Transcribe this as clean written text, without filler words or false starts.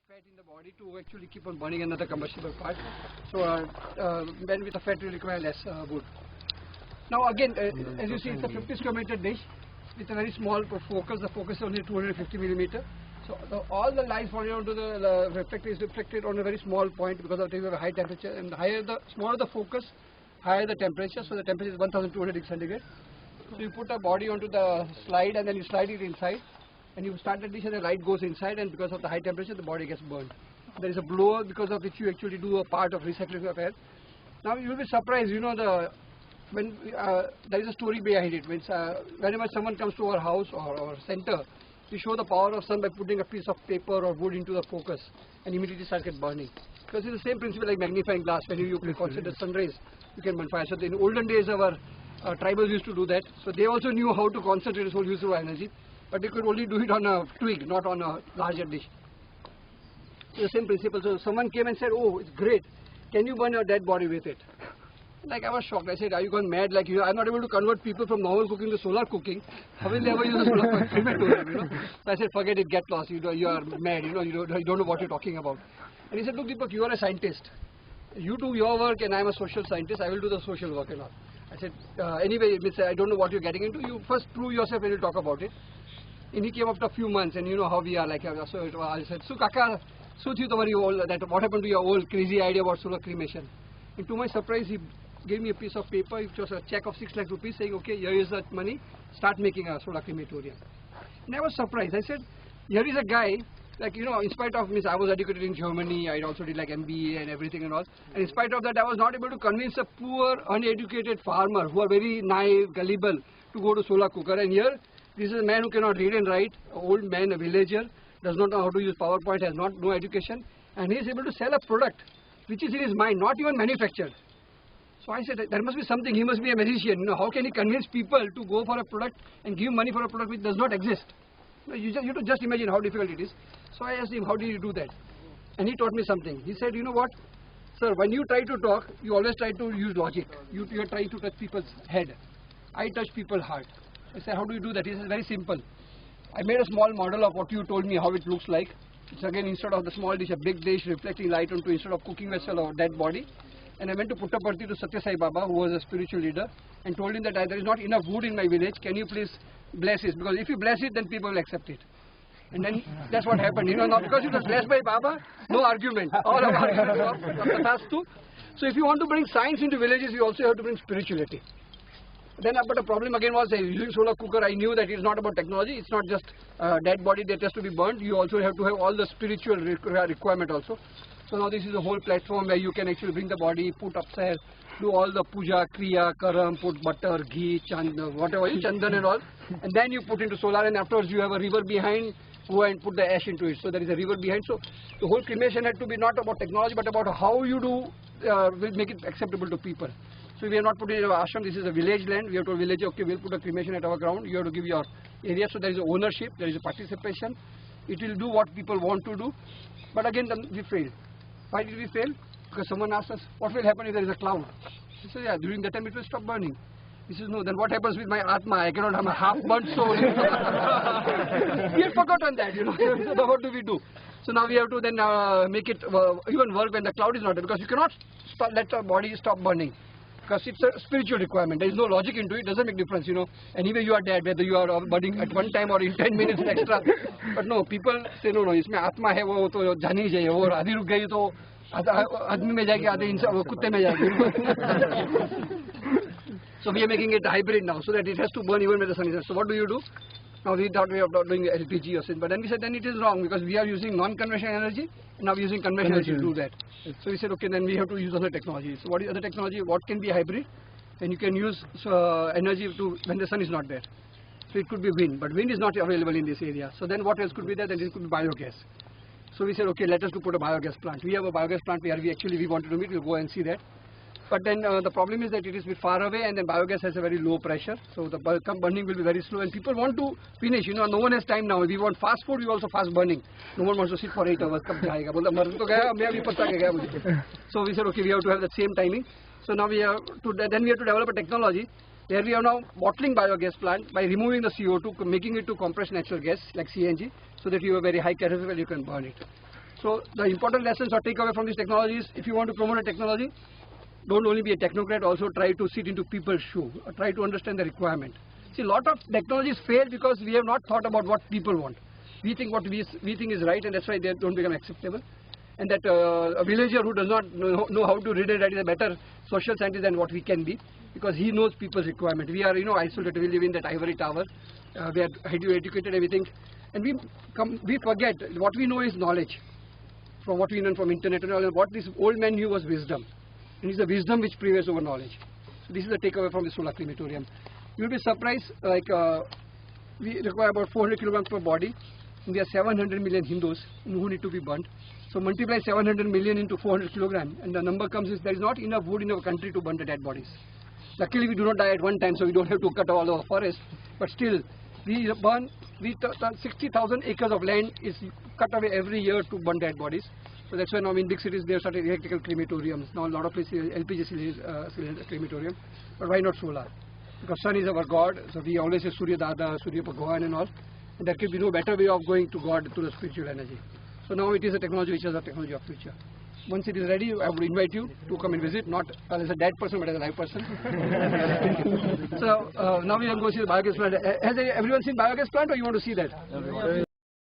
fat in the body to actually keep on burning another combustible part. So men with a fat will require less wood. Now again, as you see, it's a 50 square meter dish with a very small focus. The focus is only 250 millimeter. So all the light falling onto the reflector is reflected on a very small point because of the high temperature, and smaller the focus, higher the temperature. So the temperature is 1200 degrees centigrade. So you put a body onto the slide and then you slide it inside, and you start the dish and the light goes inside, and because of the high temperature the body gets burned. There is a blower because of which you actually do a part of recycling of air. Now you will be surprised, you know, there is a story behind it. Whenever someone comes to our house or our center, we show the power of sun by putting a piece of paper or wood into the focus and immediately start get burning. Because it's the same principle like magnifying glass. When you consider sun rays, you can burn fire. So in olden days our tribals used to do that. So they also knew how to concentrate this whole useful energy, but they could only do it on a twig, not on a larger dish. So the same principle. So someone came and said, "Oh, it's great. Can you burn your dead body with it?" Like I was shocked. I said, "Are you gone mad? Like I'm not able to convert people from normal cooking to solar cooking. How will they ever use a solar crematorium?" You know? So I said, "Forget it. Get lost. You are mad. You don't know what you're talking about." And he said, "Look, Deepak, you are a scientist. You do your work, and I'm a social scientist. I will do the social work and all." I said, "Anyway, I don't know what you're getting into. You first prove yourself and we'll talk about it." And he came after a few months, and you know how we are. Like so, I said, "So, Kaka, what happened to your old crazy idea about solar cremation?" And to my surprise, he gave me a piece of paper, which was a check of 6 lakh rupees, saying, "Okay, here is that money, start making a solar crematorium." And I was surprised. I said, "Here is a guy, like, you know, in spite of I was educated in Germany, I also did like MBA and everything and all, and in spite of that, I was not able to convince a poor, uneducated farmer who are very naive, gullible, to go to solar cooker. And here, this is a man who cannot read and write, an old man, a villager, does not know how to use PowerPoint, has no education, and he is able to sell a product which is in his mind, not even manufactured." So I said, there must be something. He must be a magician. You know, how can he convince people to go for a product and give money for a product which does not exist? You have to just imagine how difficult it is. So I asked him, "How did you do that?" And he taught me something. He said, "You know what, sir, when you try to talk, you always try to use logic. You are trying to touch people's head. I touch people's heart." I said, "How do you do that?" He said, "Very simple. I made a small model of what you told me how it looks like. It's again, instead of the small dish, a big dish reflecting light onto, instead of cooking vessel or dead body. And I went to Puttaparthi to Satya Sai Baba, who was a spiritual leader, and told him that there is not enough wood in my village. Can you please bless it? Because if you bless it, then people will accept it." And then that's what happened. You know, now because it was blessed by Baba, no argument. All of argument. So if you want to bring science into villages, you also have to bring spirituality. Then, but the problem again was using solar cooker. I knew that it's not about technology. It's not just dead body that has to be burnt. You also have to have all the spiritual requirement also. So now this is a whole platform where you can actually bring the body, put upstairs, do all the puja, kriya, karam, put butter, ghee, whatever, chandan and all, and then you put into solar, and afterwards you have a river behind, go and put the ash into it. So there is a river behind. So the whole cremation had to be not about technology, but about how you do, will make it acceptable to people. So we are not putting it in our ashram. This is a village land. We have told village, okay, we'll put a cremation at our ground. You have to give your area. So there is a ownership, there is a participation. It will do what people want to do. But again, we failed. Why did we fail? Because someone asked us, "What will happen if there is a cloud?" We said, "Yeah, during that time it will stop burning." He says, "No, then what happens with my Atma? I cannot have a half-burnt soul." We had forgotten that, you know. So what do we do? So now we have to then make it even work when the cloud is not there, because you cannot let the body stop burning. Because it's a spiritual requirement. There is no logic into it. It doesn't make difference, you know. Anyway, you are dead, whether you are burning at one time or in 10 minutes extra. But no, people say, no, इसमें आत्मा है वो तो जानी ही चाहिए. और आधी रुक गई तो आदमी में जाएगी, आधे इंसान कुत्ते में जाएगी. So we are making it hybrid now, so that it has to burn even when the sun is. So what do you do? Now we thought we are doing LPG or something, but then we said then it is wrong, because we are using non-conventional energy, and now we are using conventional energy to do that. So we said, okay, then we have to use other technology. So what is other technology? What can be hybrid? Then you can use energy when the sun is not there. So it could be wind, but wind is not available in this area. So then what else could be there? Then it could be biogas. So we said, okay, let us to put a biogas plant. We have a biogas plant where we wanted to meet. We'll go and see that. But then the problem is that it is a bit far away, and then biogas has a very low pressure, so the burning will be very slow, and people want to finish. You know, no one has time now. We want fast food, we also fast burning. No one wants to sit for 8 hours. So we said, okay, we have to have the same timing. So now we have to develop a technology where we are now bottling biogas plant by removing the CO2, making it to compressed natural gas like CNG, so that you have very high calorific, you can burn it. So the important lessons or takeaway from this technology is, if you want to promote a technology, don't only be a technocrat, also try to sit into people's shoe, try to understand the requirement. See, a lot of technologies fail because we have not thought about what people want. We think what we think is right, and that's why they don't become acceptable. And that a villager who does not know how to read and write is a better social scientist than what we can be, because he knows people's requirement. We are, isolated. We live in that ivory tower. We are highly educated, everything, and we forget what we know is knowledge. From what we learn from internet and all, what this old man knew was wisdom, and it's the wisdom which prevails over knowledge. So this is the takeaway from the solar crematorium. You'll be surprised. We require about 400 kilograms per body. And there are 700 million Hindus who need to be burnt. So multiply 700 million into 400 kilograms, and the number comes is there is not enough wood in our country to burn the dead bodies. Luckily, we do not die at one time, so we don't have to cut all our forest. But still, 60,000 acres of land is cut away every year to burn dead bodies. So that's why now in big cities they have started electrical crematoriums. Now a lot of places LPG cylinder crematorium. But why not solar? Because sun is our god, so we always say Surya Dada, Surya Bhagwan and all. And there could be no better way of going to God, to the spiritual energy. So now it is a technology which is the technology of future. Once it is ready, I would invite you to come and visit, not as a dead person, but as a live person. So now we are going to see the biogas plant. Has everyone seen biogas plant, or you want to see that?